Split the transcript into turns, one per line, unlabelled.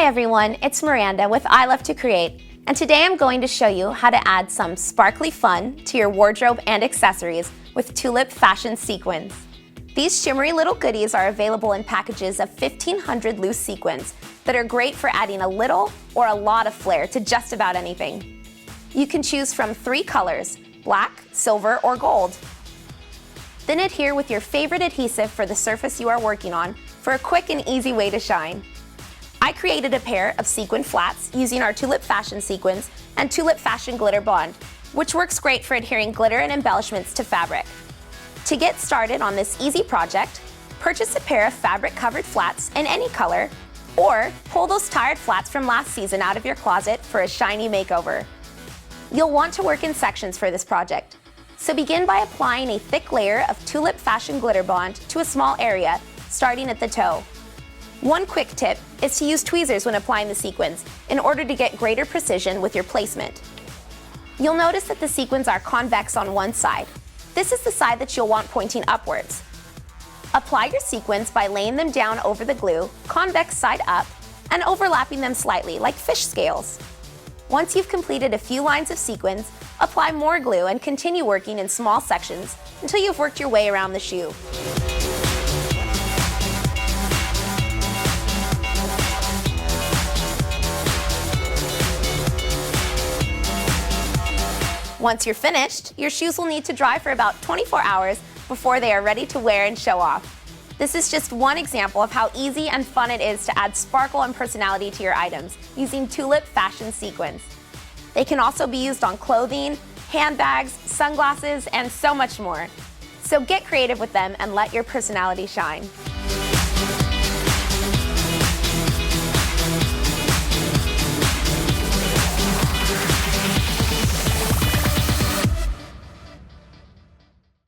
everyone, it's Miranda with I Love to Create, and today I'm going to show you how to add some sparkly fun to your wardrobe and accessories with tulip fashion sequins. These shimmery little goodies are available in packages of 1,500 loose sequins that are great for adding a little or a lot of flair to just about anything. You can choose from 3 colors, black, silver, or gold. Then adhere with your favorite adhesive for the surface you are working on for a quick and easy way to shine. I created a pair of sequin flats using our tulip fashion sequins and tulip fashion glitter bond, which works great for adhering glitter and embellishments to fabric. To get started on this easy project, purchase a pair of fabric covered flats in any color, or pull those tired flats from last season out of your closet for a shiny makeover. You'll want to work in sections for this project, so begin by applying a thick layer of tulip fashion glitter bond to a small area, starting at the toe. One quick tip is to use tweezers when applying the sequins in order to get greater precision with your placement. You'll notice that the sequins are convex on one side. This is the side that you'll want pointing upwards. Apply your sequins by laying them down over the glue, convex side up, and overlapping them slightly like fish scales. Once you've completed a few lines of sequins, apply more glue and continue working in small sections until you've worked your way around the shoe. Once you're finished, your shoes will need to dry for about 24 hours before they are ready to wear and show off. This is just one example of how easy and fun it is to add sparkle and personality to your items using tulip fashion sequins. They can also be used on clothing, handbags, sunglasses, and so much more. So get creative with them and let your personality shine.